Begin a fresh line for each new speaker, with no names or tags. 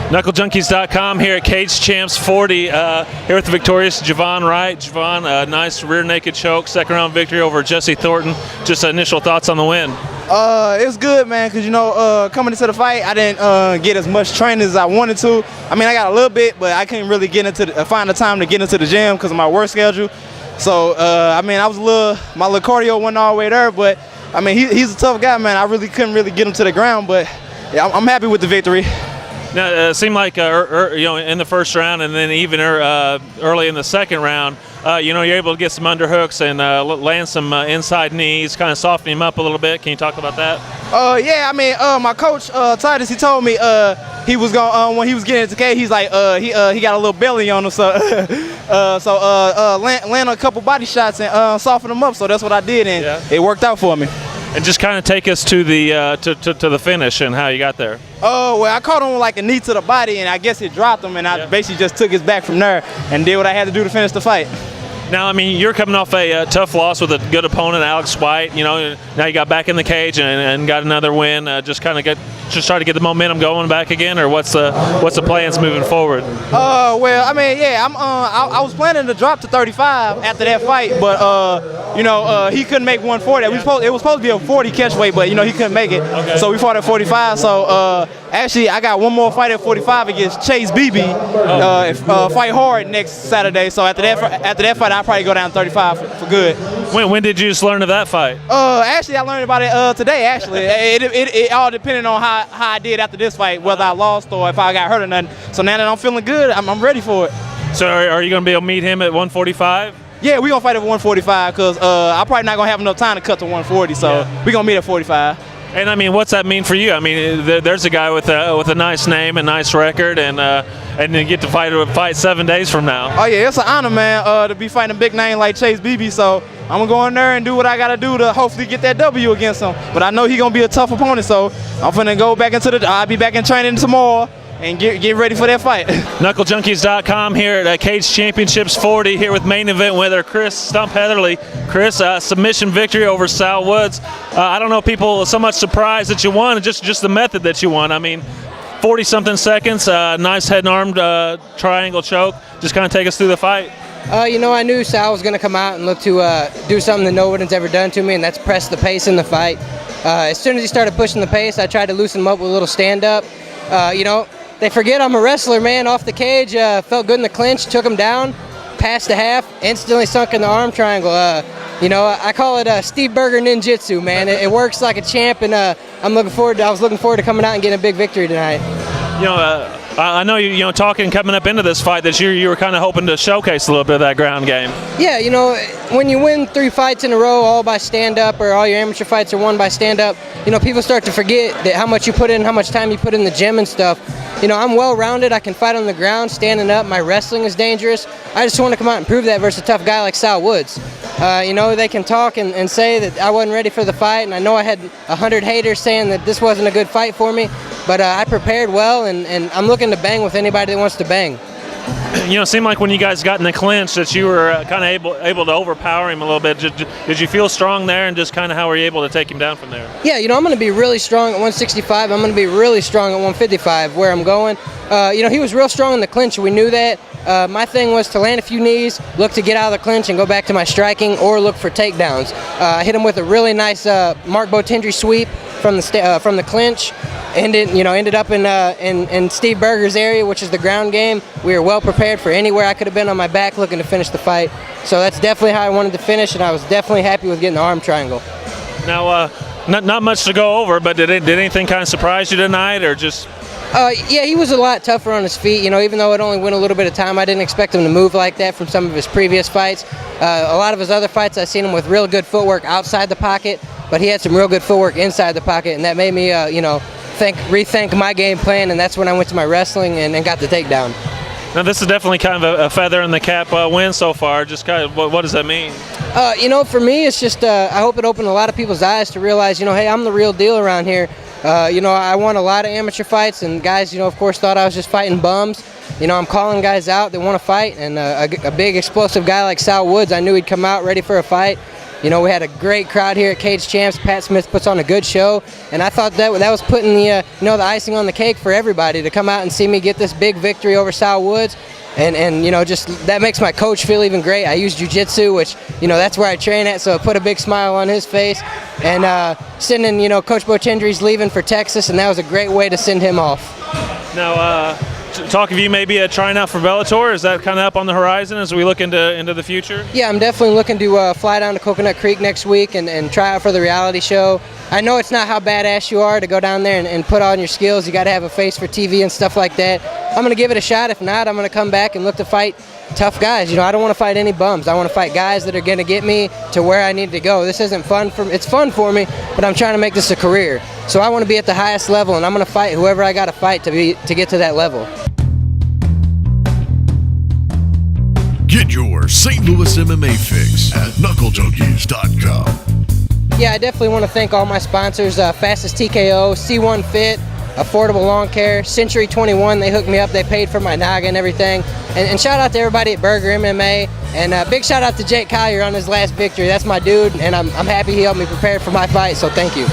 KnuckleJunkies.com here at Cage Champs 40, here with the victorious JaVon Wright. JaVon, nice rear naked choke, second round victory over Jesse Thornton. Just initial thoughts on the win.
It was good, man, because, coming into the fight, I didn't get as much training as I wanted to. I mean, I got a little bit, but I couldn't really find the time to get into the gym because of my work schedule. So, I mean, my little cardio wasn't all the way there, but, I mean, he's a tough guy, man. I really couldn't really get him to the ground, but yeah, I'm happy with the victory.
Now, it seemed like in the first round and then even early in the second round, you're able to get some underhooks and land some inside knees, kind of soften him up a little bit. Can you talk about that?
Yeah, I mean, my coach Titus, he told me he was going when he was getting into cage, he's like he got a little belly on him, so land a couple body shots and soften him up. So that's what I did, and it worked out for me.
And just kind of take us to the to the finish and how you got there.
Oh, well, I caught him like a knee to the body, and I guess it dropped him, and I basically just took his back from there and did what I had to do to finish the fight.
Now, I mean, you're coming off a tough loss with a good opponent, Alex White. Now you got back in the cage and got another win. Just try to get the momentum going back again, or what's the plans moving forward?
Well, I mean, yeah, I was planning to drop to 35 after that fight, but he couldn't make 140. It was supposed to be a 40 catch weight, but he couldn't make it. Okay. So we fought at 45. So actually, I got one more fight at 45 against Chase Beebe. Fight hard next Saturday. So after that fight, I'll probably go down 35 for good.
When did you just learn of that fight?
Actually, I learned about it today. Actually, it all depended on how I did after this fight, whether I lost or if I got hurt or nothing. So now that I'm feeling good, I'm ready for it.
So are you going to be able to meet him at 145?
Yeah, we're going to fight at 145 because I'm probably not going to have enough time to cut to 140. So we're going to meet at 45.
And I mean, what's that mean for you? I mean, there's a guy with a nice name and nice record, and you get to fight 7 days from now.
Oh yeah, it's an honor, man, to be fighting a big name like Chase Beebe. So I'm gonna go in there and do what I gotta do to hopefully get that W against him. But I know he's gonna be a tough opponent, so I'm finna go back I'll be back in training tomorrow and get ready for that fight.
KnuckleJunkies.com here at Cage Championships 40, here with main event winner Chris Stump Heatherly. Chris, submission victory over Sal Woods. I don't know, people are so much surprised that you won, just the method that you won. I mean, 40-something seconds, nice head and arm triangle choke. Just kind of take us through the fight.
I knew Sal was going to come out and look to do something that no one's ever done to me, and that's press the pace in the fight. As soon as he started pushing the pace, I tried to loosen him up with a little stand-up. They forget I'm a wrestler, man. Off the cage, felt good in the clinch, took him down, passed the half, instantly sunk in the arm triangle. I call it Steve Berger ninjutsu, man. It works like a champ, and I was looking forward to coming out and getting a big victory tonight.
I know talking coming up into this fight that you were kind of hoping to showcase a little bit of that ground game.
Yeah, when you win 3 fights in a row, all by stand-up, or all your amateur fights are won by stand-up, people start to forget that how much you put in, how much time you put in the gym and stuff. I'm well-rounded. I can fight on the ground, standing up. My wrestling is dangerous. I just want to come out and prove that versus a tough guy like Sal Woods. They can talk and say that I wasn't ready for the fight, and I know I had 100 haters saying that this wasn't a good fight for me, but I prepared well, and I'm looking to bang with anybody that wants to bang.
It seemed like when you guys got in the clinch that you were kind of able to overpower him a little bit. Did you feel strong there, and just kind of how were you able to take him down from there? Yeah,
I'm going to be really strong at 165. I'm going to be really strong at 155 where I'm going. He was real strong in the clinch. We knew that. My thing was to land a few knees, look to get out of the clinch and go back to my striking, or look for takedowns. I hit him with a really nice Mark Botindry sweep from the clinch. Ended up in Steve Berger's area, which is the ground game. We were well prepared for anywhere I could have been on my back looking to finish the fight. So that's definitely how I wanted to finish, and I was definitely happy with getting the arm triangle.
Now, not much to go over, but did anything kind of surprise you tonight, or just?
Yeah, he was a lot tougher on his feet. Even though it only went a little bit of time, I didn't expect him to move like that from some of his previous fights. A lot of his other fights, I've seen him with real good footwork outside the pocket, but he had some real good footwork inside the pocket, and that made me, rethink my game plan, and that's when I went to my wrestling and got the takedown.
Now, this is definitely kind of a feather in the cap win so far. Just kind of, what does that mean?
For me, it's just I hope it opened a lot of people's eyes to realize, hey, I'm the real deal around here. I won a lot of amateur fights, and guys, of course, thought I was just fighting bums. I'm calling guys out that want to fight, and a big explosive guy like Sal Woods, I knew he'd come out ready for a fight. You know, we had a great crowd here at Cage Champs. Pat Smith puts on a good show, and I thought that was putting the the icing on the cake for everybody to come out and see me get this big victory over Sal Woods. And you know, just that makes my coach feel even great. I use jiu-jitsu, which, you know, that's where I train at, so it put a big smile on his face. And sending, you know, Coach Bochendry's leaving for Texas, and that was a great way to send him off.
Now, talk of you maybe trying out for Bellator. Is that kind of up on the horizon as we look into the future?
Yeah, I'm definitely looking to fly down to Coconut Creek next week and try out for the reality show. I know it's not how badass you are to go down there and put on your skills. You got to have a face for TV and stuff like that. I'm going to give it a shot. If not, I'm going to come back and look to fight tough guys. You know, I don't want to fight any bums. I want to fight guys that are going to get me to where I need to go. This isn't fun for me. It's fun for me, but I'm trying to make this a career. So I want to be at the highest level, and I'm going to fight whoever I got to fight to get to that level.
Get your St. Louis MMA fix at knucklejunkies.com.
Yeah, I definitely want to thank all my sponsors, Fastest TKO, C1 Fit, Affordable Lawn Care, Century 21. They hooked me up. They paid for my naga and everything. And shout out to everybody at Burger MMA. And big shout out to Jake Collier on his last victory. That's my dude, and I'm happy he helped me prepare for my fight, so thank you.